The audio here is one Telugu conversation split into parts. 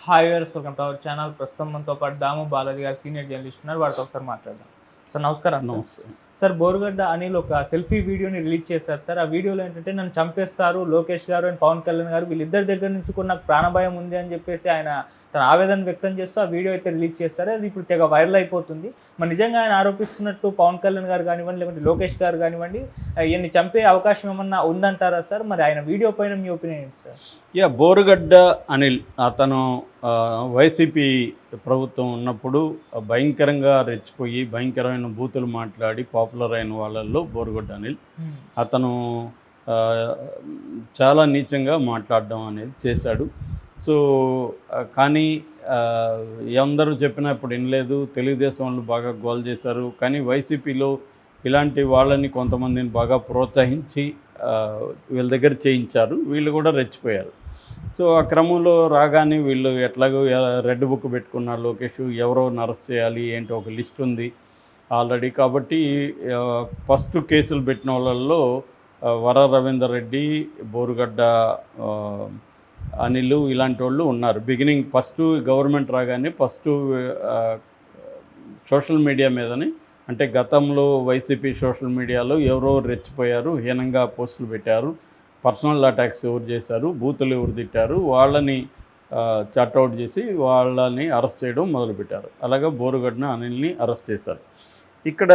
Hi viewers, welcome to our channel. ప్రస్తుతం మనతో పాటు దాము బాలాజీ గారు సీనియర్ జర్నలిస్ట్ ఉన్నారు. వారితో ఒకసారి మాట్లాడదాం. సార్ నమస్కారం. నమస్తే. సార్ బోరుగడ్డ అనిల్ ఒక సెల్ఫీ వీడియోని రిలీజ్ చేశారు సార్. ఆ వీడియోలో ఏంటంటే నన్ను చంపేస్తారు లోకేష్ గారు అండ్ పవన్ కళ్యాణ్ గారు, వీళ్ళిద్దరి దగ్గర నుంచి కూడా నాకు ప్రాణభయం ఉంది అని చెప్పేసి ఆయన తన ఆవేదన వ్యక్తం చేస్తూ ఆ వీడియో అయితే రిలీజ్ చేస్తారు. అది ఇప్పుడు తెగ వైరల్ అయిపోతుంది. మరి నిజంగా ఆయన ఆరోపిస్తున్నట్టు పవన్ కళ్యాణ్ గారు కానివ్వండి, లేకుంటే లోకేష్ గారు కానివ్వండి, ఈయన్ని చంపే అవకాశం ఏమన్నా ఉందంటారా సార్? మరి ఆయన వీడియో పైన మీ ఒపీనియన్ ఏంటి సార్? బోరుగడ్డ అనిల్ అతను వైసీపీ ప్రభుత్వం ఉన్నప్పుడు భయంకరంగా రెచ్చిపోయి భయంకరమైన బూతులు మాట్లాడి పాపులర్ అయిన వాళ్ళల్లో బోరుగడ్డ అనిల్. అతను చాలా నీచంగా మాట్లాడడం అనేది చేశాడు. సో కానీ అందరూ చెప్పినా ఇప్పుడు వినలేదు. తెలుగుదేశం వాళ్ళు బాగా గోల్ చేశారు. కానీ వైసీపీలో ఇలాంటి వాళ్ళని కొంతమందిని బాగా ప్రోత్సహించి వీళ్ళ దగ్గర చేయించారు. వీళ్ళు కూడా రెచ్చిపోయారు. సో ఆ క్రమంలో రాగానే వీళ్ళు ఎట్లాగో రెడ్ బుక్ పెట్టుకున్నారు. లోకేష్ ఎవరో అరెస్ట్ చేయాలి ఏంటో ఒక లిస్ట్ ఉంది ఆల్రెడీ. కాబట్టి ఫస్ట్ కేసులు పెట్టిన వాళ్ళల్లో వర రవీందర్ రెడ్డి, బోరుగడ్డ అనిల్ ఇలాంటి వాళ్ళు ఉన్నారు. బిగినింగ్ ఫస్ట్ గవర్నమెంట్ రాగానే ఫస్ట్ సోషల్ మీడియా మీదని, అంటే గతంలో వైసీపీ సోషల్ మీడియాలో ఎవరో రెచ్చిపోయారు, హీనంగా పోస్టులు పెట్టారు, పర్సనల్ అటాక్స్ ఎవరు చేశారు, బూతులు ఎవరు తిట్టారు, వాళ్ళని చాట్అవుట్ చేసి వాళ్ళని అరెస్ట్ చేయడం మొదలుపెట్టారు. అలాగే బోరుగడ్డ అనిల్ని అరెస్ట్ చేశారు. ఇక్కడ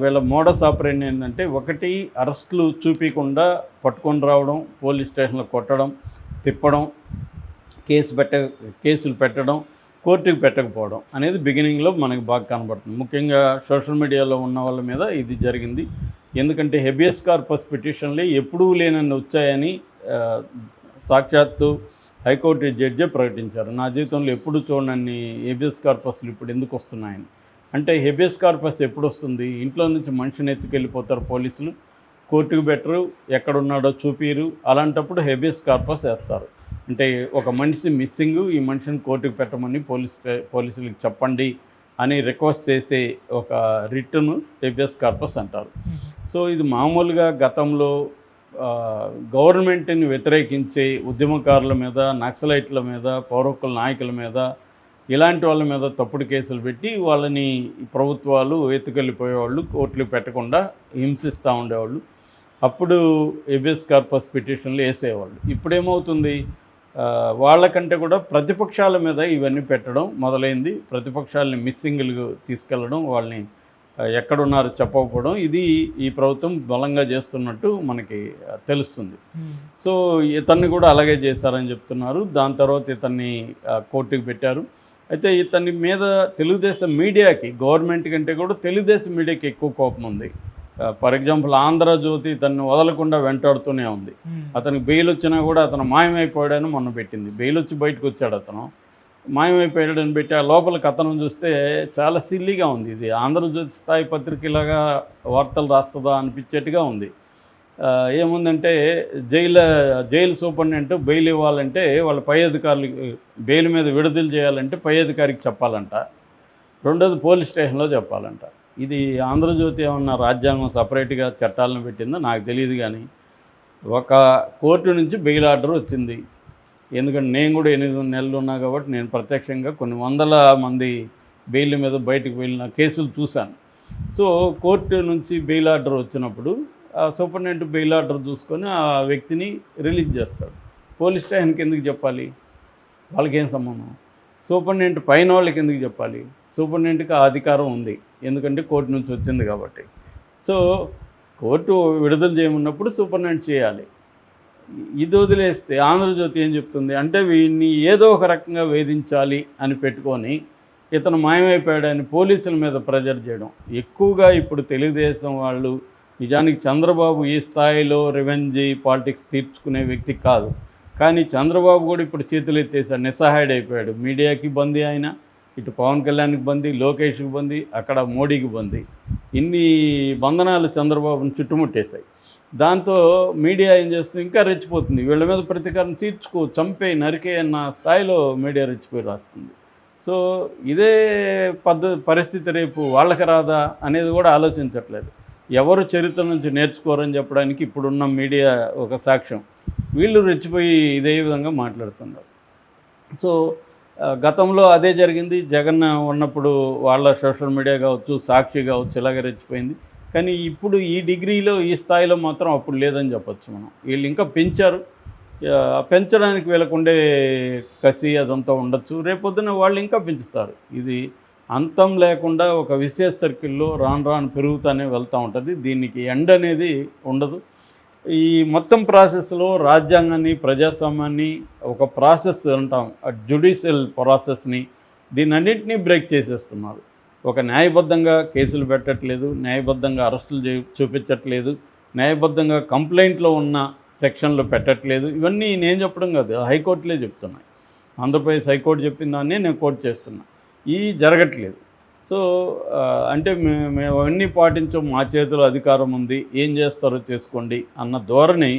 వీళ్ళ మోడస్ ఆపరేండి ఏంటంటే, ఒకటి అరెస్టులు చూపించకుండా పట్టుకొని రావడం, పోలీస్ స్టేషన్లో కొట్టడం, తిప్పడం, కేసులు పెట్టడం, కోర్టుకు పెట్టకపోవడం అనేది బిగినింగ్లో మనకు బాగా కనబడుతుంది. ముఖ్యంగా సోషల్ మీడియాలో ఉన్న వాళ్ళ మీద ఇది జరిగింది. ఎందుకంటే హెబియస్ కార్పస్ పిటిషన్లే ఎప్పుడూ లేనన్ని వచ్చాయని సాక్షాత్తు హైకోర్టు జడ్జే ప్రకటించారు. నా జీవితంలో ఎప్పుడు చూడనన్ని హెబియస్ కార్పస్లు ఇప్పుడు ఎందుకు వస్తున్నాయని. అంటే హెబియస్ కార్పస్ ఎప్పుడు వస్తుంది? ఇంట్లో నుంచి మనిషిని ఎత్తుకెళ్ళిపోతారు పోలీసులు, కోర్టుకు బెటరు, ఎక్కడున్నాడో చూపిరు. అలాంటప్పుడు హెబియస్ కార్పస్ వేస్తారు. అంటే ఒక మనిషి మిస్సింగ్, ఈ మనిషిని కోర్టుకు పెట్టమని పోలీసులకు చెప్పండి అని రిక్వెస్ట్ చేసే ఒక రిట్ను హెబియస్ కార్పస్ అంటారు. సో ఇది మామూలుగా గతంలో గవర్నమెంట్ని వ్యతిరేకించే ఉద్యమకారుల మీద, నక్సలైట్ల మీద, పౌరకుల నాయకుల మీద, ఇలాంటి వాళ్ళ మీద తప్పుడు కేసులు పెట్టి వాళ్ళని ప్రభుత్వాలు ఎత్తుకెళ్ళిపోయేవాళ్ళు, కోర్టులు పెట్టకుండా హింసిస్తూ ఉండేవాళ్ళు. అప్పుడు హెబియస్ కార్పస్ పిటిషన్లు వేసేవాళ్ళు. ఇప్పుడేమవుతుంది, వాళ్ళకంటే కూడా ప్రతిపక్షాల మీద ఇవన్నీ పెట్టడం మొదలైంది. ప్రతిపక్షాలని మిస్సింగ్లు తీసుకెళ్ళడం, వాళ్ళని ఎక్కడున్నారో చెప్పకపోవడం, ఇది ఈ ప్రభుత్వం బలంగా చేస్తున్నట్టు మనకి తెలుస్తుంది. సో ఇతన్ని కూడా అలాగే చేశారని చెప్తున్నారు. దాని తర్వాత ఇతన్ని కోర్టుకు పెట్టారు. అయితే ఇతని మీద తెలుగుదేశం మీడియాకి, గవర్నమెంట్ కంటే కూడా తెలుగుదేశం మీడియాకి ఎక్కువ కోపం ఉంది. ఫర్ ఎగ్జాంపుల్ ఆంధ్రజ్యోతి ఇతన్ని వదలకుండా వెంటాడుతూనే ఉంది. అతనికి బెయిల్ వచ్చినా కూడా అతను మాయమైపోయాడని మొన్న పెట్టింది. బెయిల్ వచ్చి బయటకు వచ్చాడు, అతను మాయమైపోయాడని పెట్టి ఆ లోపల కథనం చూస్తే చాలా సిల్లీగా ఉంది. ఇది ఆంధ్రజ్యోతి స్థాయి పత్రికలాగా వార్తలు రాస్తుందా అనిపించేట్టుగా ఉంది. ఏముందంటే జైలు సూపరింటెండెంట్ బెయిల్ ఇవ్వాలంటే వాళ్ళ పై అధికారులకి, బెయిల్ మీద విడుదల చేయాలంటే పై అధికారికి చెప్పాలంట, రెండోది పోలీస్ స్టేషన్లో చెప్పాలంట. ఇది ఆంధ్రజ్యోతి ఏమన్నా రాజ్యాంగం సపరేట్గా చట్టాలను పెట్టిందో నాకు తెలియదు. కానీ ఒక కోర్టు నుంచి బెయిల్ ఆర్డర్ వచ్చింది. ఎందుకంటే నేను కూడా 8 నెలలు ఉన్నా కాబట్టి నేను ప్రత్యక్షంగా కొన్ని వందల మంది బెయిల్ మీద బయటకు వెళ్ళిన కేసులు చూశాను. సో కోర్టు నుంచి బెయిల్ ఆర్డర్ వచ్చినప్పుడు ఆ సూపరింటెండెంట్ బెయిల్ ఆర్డర్ చూసుకొని ఆ వ్యక్తిని రిలీజ్ చేస్తాడు. పోలీస్ స్టేషన్కి ఎందుకు చెప్పాలి? వాళ్ళకేం సంబంధం? సూపరింటెండెంట్ పైన వాళ్ళకి ఎందుకు చెప్పాలి? సూపరింటెండెంట్కి ఆ అధికారం ఉంది, ఎందుకంటే కోర్టు నుంచి వచ్చింది కాబట్టి. సో కోర్టు విడుదల చేయమన్నప్పుడు సూపరింటెండెంట్ చేయాలి. ఇది వదిలేస్తే ఆంధ్రజ్యోతి ఏం చెప్తుంది అంటే, వీడిని ఏదో ఒక రకంగా వేధించాలి అని పెట్టుకొని ఇతను మాయమైపోయాడని పోలీసుల మీద ప్రెజర్ చేయడం ఎక్కువగా. ఇప్పుడు తెలుగుదేశం వాళ్ళు నిజానికి చంద్రబాబు ఈ స్థాయిలో రివెంజ్ పాలిటిక్స్ తీర్చుకునే వ్యక్తి కాదు. కానీ చంద్రబాబు కూడా ఇప్పుడు చేతులు ఎత్తేసాడు, నిస్సహాయుడైపోయాడు. మీడియాకి బందీ ఆయన, ఇటు పవన్ కళ్యాణ్కి బందీ, లోకేష్కి బందీ, అక్కడ మోడీకి బందీ. ఇన్ని బంధనాలు చంద్రబాబుని చుట్టుముట్టేశాయి. దాంతో మీడియా ఏం చేస్తుంది, ఇంకా రెచ్చిపోతుంది. వీళ్ళ మీద ప్రతీకారం తీర్చుకో, చంపే, నరికే అన్న స్థాయిలో మీడియా రెచ్చిపోయి రాస్తుంది. సో ఇదే పరిస్థితి రేపు వాళ్ళకి రాదా అనేది కూడా ఆలోచించట్లేదు. ఎవరు చరిత్ర నుంచి నేర్చుకోరని చెప్పడానికి ఇప్పుడున్న మీడియా ఒక సాక్ష్యం. వీళ్ళు రెచ్చిపోయి ఇదే విధంగా మాట్లాడుతున్నారు. సో గతంలో అదే జరిగింది. జగన్ ఉన్నప్పుడు వాళ్ళ సోషల్ మీడియా కావచ్చు, సాక్షి కావచ్చు ఇలాగ రెచ్చిపోయింది. కానీ ఇప్పుడు ఈ డిగ్రీలో, ఈ స్థాయిలో మాత్రం అప్పుడు లేదని చెప్పొచ్చు మనం. వీళ్ళు ఇంకా పెంచారు. పెంచడానికి వీళ్ళకుండే కసి అదంతా ఉండొచ్చు. రేపొద్దున వాళ్ళు ఇంకా పెంచుతారు. ఇది అంతం లేకుండా ఒక విశేష సర్కిల్లో రాను రాను పెరుగుతూనే వెళ్తూ ఉంటుంది. దీనికి ఎండ్ అనేది ఉండదు. ఈ మొత్తం ప్రాసెస్లో రాజ్యాంగాన్ని, ప్రజాస్వామ్యాన్ని, ఒక ప్రాసెస్ అంటాం, జ్యుడిషియల్ ప్రాసెస్ని, దీన్నన్నింటినీ బ్రేక్ చేసేస్తున్నారు. ఒక న్యాయబద్ధంగా కేసులు పెట్టట్లేదు, న్యాయబద్ధంగా అరెస్టులు చూపించట్లేదు, న్యాయబద్ధంగా కంప్లైంట్లో ఉన్న సెక్షన్లు పెట్టట్లేదు. ఇవన్నీ నేను చెప్పడం కాదు, హైకోర్టులే చెప్తున్నాయి. ఆంధ్రప్రదేశ్ హైకోర్టు చెప్పిన దాన్ని నేను కోర్టు చేస్తున్నా. ఇవి జరగట్లేదు. సో అంటే మేము అవన్నీ పాటించాం, మా చేతిలో అధికారం ఉంది, ఏం చేస్తారో చేసుకోండి అన్న ధోరణి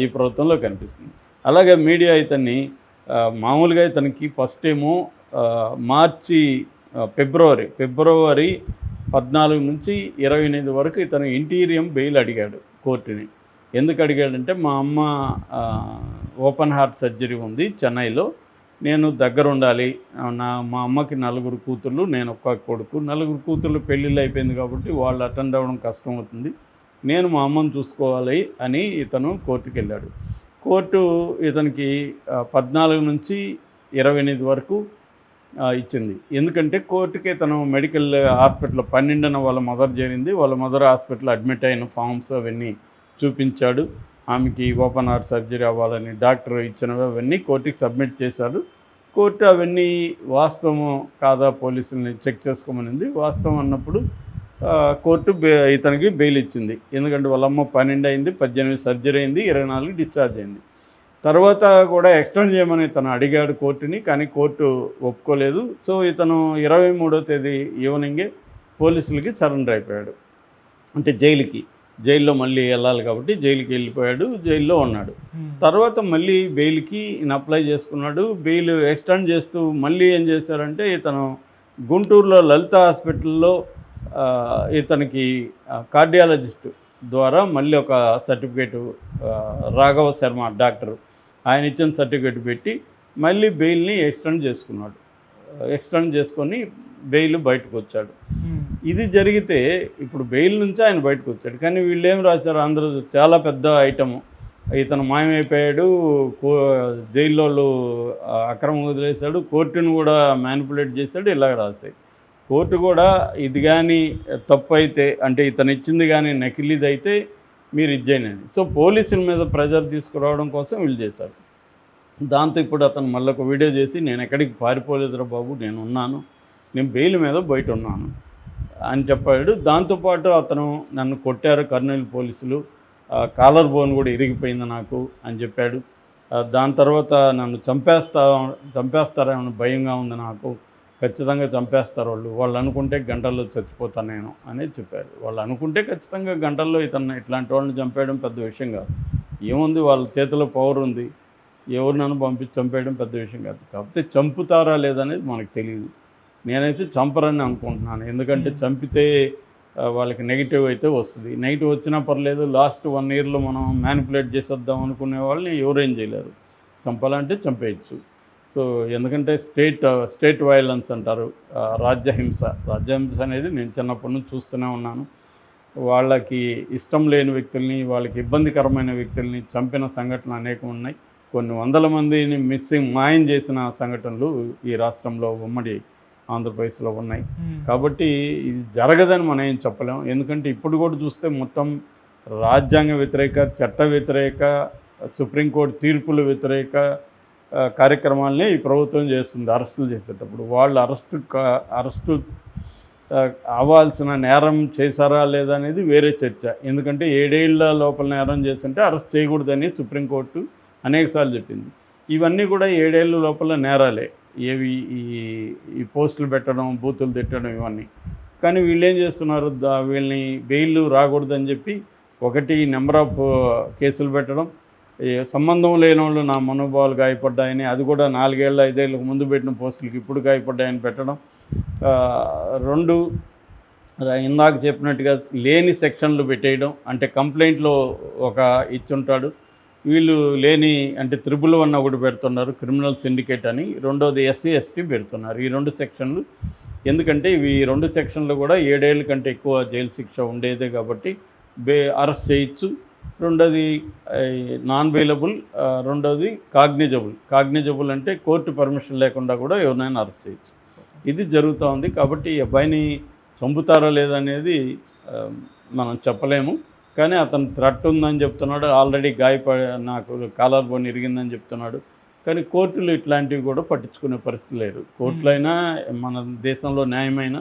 ఈ ప్రభుత్వంలో కనిపిస్తుంది. అలాగే మీడియా ఇతన్ని మామూలుగా ఇతనికి ఫస్ట్ ఏమో ఫిబ్రవరి 14 నుంచి 28 వరకు ఇతను ఇంటీరియం బెయిల్ అడిగాడు కోర్టుని. ఎందుకు అడిగాడంటే, మా అమ్మ ఓపెన్ హార్ట్ సర్జరీ ఉంది చెన్నైలో, నేను దగ్గర ఉండాలి, మా అమ్మకి 4 కూతుళ్ళు, నేను ఒక్క కొడుకు, 4 కూతుళ్ళు పెళ్ళిళ్ళు అయిపోయింది కాబట్టి వాళ్ళు అటెండ్ అవ్వడం కష్టం అవుతుంది, నేను మా అమ్మను చూసుకోవాలి అని ఇతను కోర్టుకి వెళ్ళాడు. కోర్టు ఇతనికి 14 నుంచి 28 వరకు ఇచ్చింది. ఎందుకంటే కోర్టుకి ఇతను మెడికల్ హాస్పిటల్లో 12న వాళ్ళ మదర్ చేరింది, వాళ్ళ మదర్ హాస్పిటల్లో అడ్మిట్ అయిన ఫామ్స్ అవన్నీ చూపించాడు. ఆమెకి ఓపెన్ హార్ట్ సర్జరీ అవ్వాలని డాక్టర్ ఇచ్చినవి అవన్నీ కోర్టుకి సబ్మిట్ చేశాడు. కోర్టు అవన్నీ వాస్తవం కాదా పోలీసుల్ని చెక్ చేసుకోమనింది. వాస్తవం అన్నప్పుడు కోర్టు ఇతనికి బెయిల్ ఇచ్చింది. ఎందుకంటే వాళ్ళమ్మ 12 అయింది, 18 సర్జరీ అయింది, 24 డిశ్చార్జ్ అయింది. తర్వాత కూడా ఎక్స్టెండ్ చేయమని ఇతను అడిగాడు కోర్టుని, కానీ కోర్టు ఒప్పుకోలేదు. సో ఇతను 23వ తేదీ ఈవినింగే పోలీసులకి సరెండర్ అయిపోయాడు. అంటే జైల్లో మళ్ళీ వెళ్ళాలి కాబట్టి జైలుకి వెళ్ళిపోయాడు, జైల్లో ఉన్నాడు. తర్వాత మళ్ళీ బెయిల్కి ఈయన అప్లై చేసుకున్నాడు. బెయిల్ ఎక్స్టెండ్ చేస్తూ మళ్ళీ ఏం చేశారంటే, ఇతను గుంటూరులో లలిత హాస్పిటల్లో ఇతనికి కార్డియాలజిస్ట్ ద్వారా మళ్ళీ ఒక సర్టిఫికేటు, రాఘవ శర్మ డాక్టర్, ఆయన ఇచ్చిన సర్టిఫికేట్ పెట్టి మళ్ళీ బెయిల్ని ఎక్స్టెండ్ చేసుకొని బెయిల్ బయటకు వచ్చాడు. ఇది జరిగితే ఇప్పుడు బెయిల్ నుంచి ఆయన బయటకు వచ్చాడు. కానీ వీళ్ళు ఏం రాశారు, అందరూ చాలా పెద్ద ఐటము, ఇతను మాయమైపోయాడు, జైల్లో అక్రమం వదిలేశాడు, కోర్టును కూడా మ్యానిపులేట్ చేశాడు, ఇలాగ రాశాయి. కోర్టు కూడా ఇది కానీ తప్పు అయితే, అంటే ఇతను ఇచ్చింది కానీ నకిలీది అయితే మీరు ఇచ్చేయండి. సో పోలీసుల మీద ప్రెజర్ తీసుకురావడం కోసం వీళ్ళు చేశారు. దాంతో ఇప్పుడు అతను మళ్ళీ ఒక వీడియో చేసి, నేను ఎక్కడికి పారిపోలేదురా బాబు, నేను ఉన్నాను, నేను బెయిల్ మీద బయట ఉన్నాను అని చెప్పాడు. దాంతోపాటు అతను నన్ను కొట్టారు కర్నూలు పోలీసులు, కాలర్ బోన్ కూడా ఇరిగిపోయింది నాకు అని చెప్పాడు. దాని తర్వాత నన్ను చంపేస్తారేమో భయంగా ఉంది నాకు, ఖచ్చితంగా చంపేస్తారు వాళ్ళు అనుకుంటే గంటల్లో చచ్చిపోతాను నేను అనేది చెప్పారు. వాళ్ళు అనుకుంటే ఖచ్చితంగా గంటల్లో ఇతను ఇట్లాంటి వాళ్ళని చంపేయడం పెద్ద విషయం కాదు. ఏముంది, వాళ్ళ చేతిలో పవర్ ఉంది, ఎవరినైనా పంపించి చంపేయడం పెద్ద విషయం కాదు. కాకపోతే చంపుతారా లేదనేది మనకు తెలియదు. నేనైతే చంపరని అనుకుంటున్నాను. ఎందుకంటే చంపితే వాళ్ళకి నెగిటివ్ అయితే వస్తుంది. నెగిటివ్ వచ్చినా పర్లేదు, లాస్ట్ 1 ఇయర్లో మనం మ్యానిపులేట్ చేసేద్దాం అనుకునే వాళ్ళని ఎవరేం చేయలేరు. చంపాలంటే చంపేయచ్చు. సో ఎందుకంటే స్టేట్ వైలెన్స్ అంటారు, రాజ్యహింస అనేది నేను చిన్నప్పటి నుంచి చూస్తూనే ఉన్నాను. వాళ్ళకి ఇష్టం లేని వ్యక్తుల్ని, వాళ్ళకి ఇబ్బందికరమైన వ్యక్తుల్ని చంపిన సంఘటనలు అనేకం ఉన్నాయి. కొన్ని వందల మందిని మాయం చేసిన సంఘటనలు ఈ రాష్ట్రంలో, ఉమ్మడి ఆంధ్రప్రదేశ్లో ఉన్నాయి. కాబట్టి ఇది జరగదని మనం ఏం చెప్పలేం. ఎందుకంటే ఇప్పుడు కూడా చూస్తే మొత్తం రాజ్యాంగ వ్యతిరేక, చట్ట వ్యతిరేక, సుప్రీంకోర్టు తీర్పుల వ్యతిరేక కార్యక్రమాలనే ఈ ప్రభుత్వం చేస్తుంది. అరెస్టులు చేసేటప్పుడు వాళ్ళు అరెస్టు అవ్వాల్సిన నేరం చేశారా లేదా అనేది వేరే చర్చ. ఎందుకంటే 7 ఏళ్ల లోపల నేరం చేస్తుంటే అరెస్ట్ చేయకూడదని సుప్రీంకోర్టు అనేకసార్లు చెప్పింది. ఇవన్నీ కూడా 7 ఏళ్ళ లోపల నేరాలే, ఏవి ఈ పోస్టులు పెట్టడం, బూతులు తిట్టడం ఇవన్నీ. కానీ వీళ్ళు ఏం చేస్తున్నారు, వీళ్ళని బెయిల్ రాకూడదని చెప్పి ఒకటి నెంబర్ ఆఫ్ కేసులు పెట్టడం, సంబంధం లేని వాళ్ళు నా మనోభావాలు గాయపడ్డాయని, అది కూడా 4 ఏళ్ళ 5 ఏళ్ళకు ముందు పెట్టిన పోస్టులకి ఇప్పుడు గాయపడ్డాయని పెట్టడం. 2 ఇందాక చెప్పినట్టుగా లేని సెక్షన్లు పెట్టేయడం. అంటే కంప్లైంట్లో ఒక ఇచ్చుంటాడు, వీళ్ళు లేని అంటే 111 ఒకటి పెడుతున్నారు క్రిమినల్ సిండికేట్ అని, రెండోది ఎస్సీ ఎస్టీ పెడుతున్నారు. ఈ 2 సెక్షన్లు ఎందుకంటే ఇవి 2 సెక్షన్లు కూడా 7 ఏళ్ళ కంటే ఎక్కువ జైలు శిక్ష ఉండేదే కాబట్టి అరెస్ట్ చేయొచ్చు. రెండోది నాన్ బెయిలబుల్, రెండోది కాగ్నిజబుల్ అంటే కోర్టు పర్మిషన్ లేకుండా కూడా ఎవరినైనా అరెస్ట్ చేయొచ్చు. ఇది జరుగుతూ ఉంది. కాబట్టి ఈ అబ్బాయిని చంపుతారా లేదనేది మనం చెప్పలేము. కానీ అతను థ్రెట్ ఉందని చెప్తున్నాడు, ఆల్రెడీ నాకు కాలర్ బోన్ ఇరిగిందని చెప్తున్నాడు. కానీ కోర్టులు ఇట్లాంటివి కూడా పట్టించుకునే పరిస్థితి లేదు. కోర్టులైనా మన దేశంలో న్యాయమైన